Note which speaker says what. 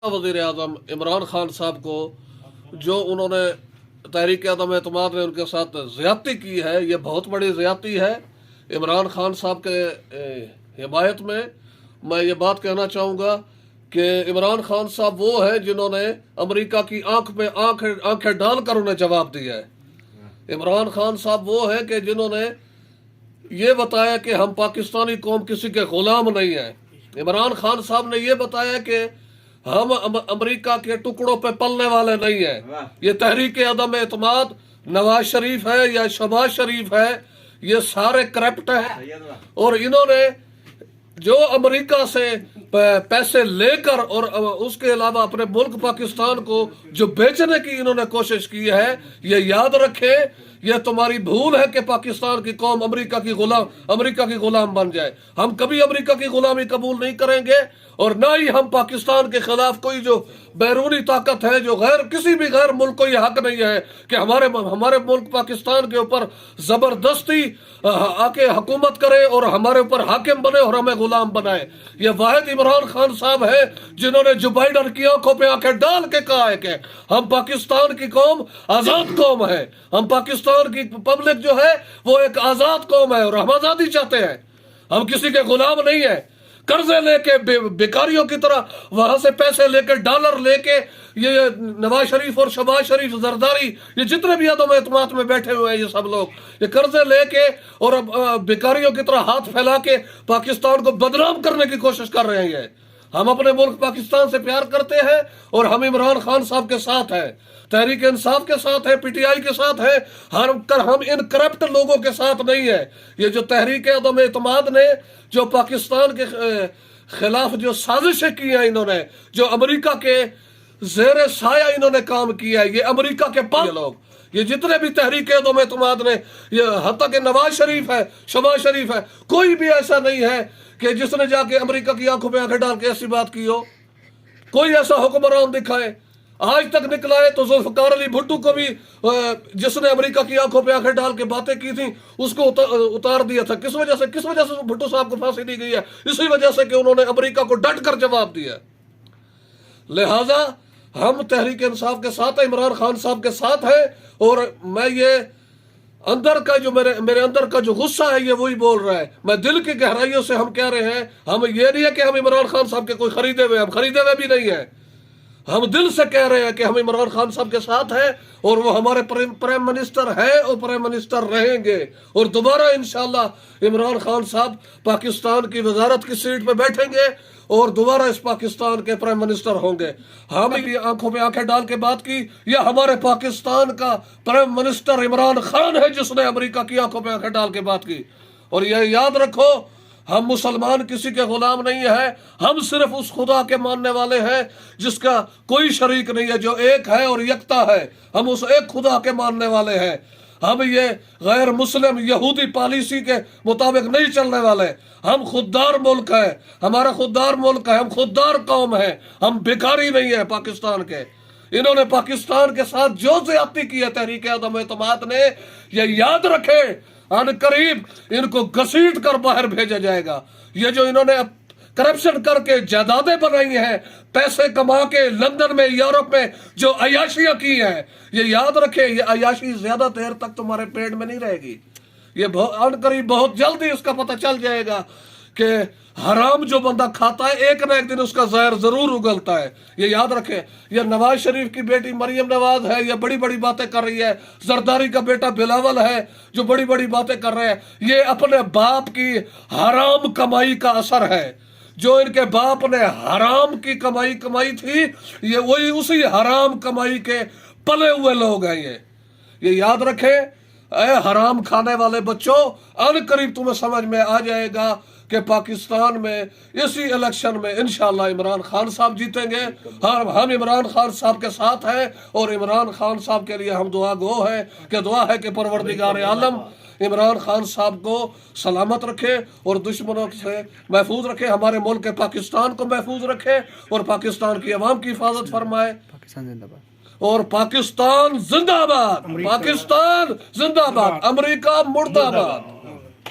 Speaker 1: वज़ीर आज़म इमरान खान साहब को जो उन्होंने तहरीक अदम एतमाद ने उनके साथ ज़्यादती की है, ये बहुत बड़ी ज़्यादती है। इमरान खान साहब के हिमायत में मैं ये बात कहना चाहूँगा कि इमरान खान साहब वो है जिन्होंने अमेरिका की आंख में आंखें डालकर उन्हें जवाब दिया है। इमरान खान साहब वो है कि जिन्होंने ये बताया कि हम पाकिस्तानी कौम किसी के ग़ुलाम नहीं है। इमरान खान साहब ने ये बताया कि हम अमेरिका के टुकड़ों पे पलने वाले नहीं है। ये तहरीक अदम एतमाद नवाज शरीफ है या शहबाज शरीफ है, ये सारे करप्ट है। और इन्होंने जो अमेरिका से पैसे लेकर और उसके अलावा अपने मुल्क पाकिस्तान को जो बेचने की इन्होंने कोशिश की है, ये याद रखे, ये तुम्हारी भूल है कि पाकिस्तान की कौम अमेरिका की गुलाम बन जाए। हम कभी अमेरिका की गुलामी कबूल नहीं करेंगे और ना ही हम पाकिस्तान के खिलाफ कोई जो बैरूनी ताकत है, जो किसी भी गैर मुल्क को यह हक नहीं है कि हमारे मुल्क पाकिस्तान के ऊपर जबरदस्ती आके हुकूमत करे और हमारे ऊपर हाकिम बने और हमें गुलाम बनाए। ये वाहिद इमरान खान साहब है जिन्होंने जो बाइडन की आंखों पे आंखें डाल के कहा है कि हम पाकिस्तान की कौम आजाद कौम है, हम पाकिस्तान की पब्लिक जो है वो एक आजाद कौम है और हम आजादी चाहते हैं, हम किसी के गुलाम नहीं है। कर्जे लेके बेकारियों की तरह वहां से पैसे लेके डॉलर लेके ये नवाज शरीफ और शहबाज शरीफ जरदारी, ये जितने भी अदम एतमाद में बैठे हुए हैं, ये सब लोग ये कर्जे लेके और बेकारियों की तरह हाथ फैला के पाकिस्तान को बदनाम करने की कोशिश कर रहे हैं। हम अपने मुल्क पाकिस्तान से प्यार करते हैं और हम इमरान खान साहब के साथ हैं, तहरीक इंसाफ के साथ है, पीटीआई के साथ है। हम इन करप्ट लोगों के साथ नहीं है। ये जो तहरीक अदम एतमाद ने जो पाकिस्तान के खिलाफ जो साजिशें की हैं, इन्होंने जो अमेरिका के जेर साया इन्होंने काम किया है, ये अमेरिका के पास लोग, ये जितने भी तहरीक अदम एतमाद ने, ये हत्ता के नवाज शरीफ है, शहबाज शरीफ है, कोई भी ऐसा नहीं है कि जिसने जाके अमेरिका की आंखों पे आंखें डाल के ऐसी बात की हो। कोई ऐसा हुक्मरान दिखाए आज तक निकला है तो जुल्फकार अली भुट्टो को भी जिसने अमेरिका की आंखों पे आंखें डाल के बातें की थी उसको उतार दिया था। किस वजह से भुट्टो साहब को फांसी दी गई है? इसी वजह से कि उन्होंने अमेरिका को डट कर जवाब दिया। लिहाजा हम तहरीक इंसाफ के साथ है, इमरान खान साहब के साथ है। और मैं ये अंदर का जो मेरे अंदर का जो गुस्सा है ये वही बोल रहा है। मैं दिल की गहराइयों से हम कह रहे हैं, हम ये नहीं है कि हम इमरान खान साहब के कोई खरीदे हुए, हम खरीदे हुए भी नहीं है। हम दिल से कह रहे हैं कि हम इमरान खान साहब के साथ हैं और वो हमारे प्राइम मिनिस्टर हैं और प्राइम मिनिस्टर रहेंगे। और दोबारा इंशाल्लाह इमरान खान साहब पाकिस्तान की वजारत की सीट पे बैठेंगे और दोबारा इस पाकिस्तान के प्राइम मिनिस्टर होंगे। हम भी आंखों में आंखें डाल के बात की, यह हमारे पाकिस्तान का प्राइम मिनिस्टर इमरान खान है जिसने अमेरिका की आंखों में आंखें डाल के बात की। और यह याद रखो, हम मुसलमान किसी के गुलाम नहीं है, हम सिर्फ उस खुदा के मानने वाले हैं जिसका कोई शरीक नहीं है, जो एक है और यकता है। हम उस एक खुदा के मानने वाले हैं। हम ये गैर मुस्लिम यहूदी पॉलिसी के मुताबिक नहीं चलने वाले। हम खुददार मुल्क है, हमारा खुददार मुल्क है, हम खुददार कौम है, हम बेकारी नहीं है पाकिस्तान के। इन्होंने पाकिस्तान के साथ जो ज्यादती की है तहरीक अदम एतमाद ने, ये याद रखे, अन करीब इनको घसीट कर बाहर भेजा जाएगा। ये जो इन्होंने करप्शन करके जायदादें बनाई हैं, पैसे कमा के लंदन में यूरोप में जो अयाशियां की हैं, ये याद रखे, ये अयाशी ज्यादा देर तक तुम्हारे पेट में नहीं रहेगी। ये अन करीब बहुत जल्दी इसका पता चल जाएगा कि हराम जो बंदा खाता है एक ना एक दिन उसका जहर जरूर उगलता है। ये याद रखे। ये नवाज शरीफ की बेटी मरियम नवाज है, ये बड़ी बड़ी बातें कर रही है। जरदारी का बेटा बिलावल है जो बड़ी बड़ी बातें कर रहे हैं। ये अपने बाप की हराम कमाई का असर है। जो इनके बाप ने हराम की कमाई थी, ये वही उसी हराम कमाई के पले हुए लोग हैं। ये याद रखे। हराम खाने वाले बच्चों, अन करीब तुम्हें समझ में आ जाएगा कि पाकिस्तान में इसी इलेक्शन में इंशाल्लाह इमरान खान साहब जीतेंगे। हम इमरान खान साहब के साथ हैं और इमरान खान साहब के लिए हम दुआ है कि परवरदिगार आलम इमरान खान साहब को सलामत रखे और दुश्मनों से महफूज रखे, हमारे मुल्क के पाकिस्तान को महफूज रखे और पाकिस्तान की अवाम की हिफाजत फरमाए।
Speaker 2: पाकिस्तान जिंदाबाद
Speaker 1: और पाकिस्तान जिंदाबाद, पाकिस्तान जिंदाबाद, अमेरिका मुर्दाबाद।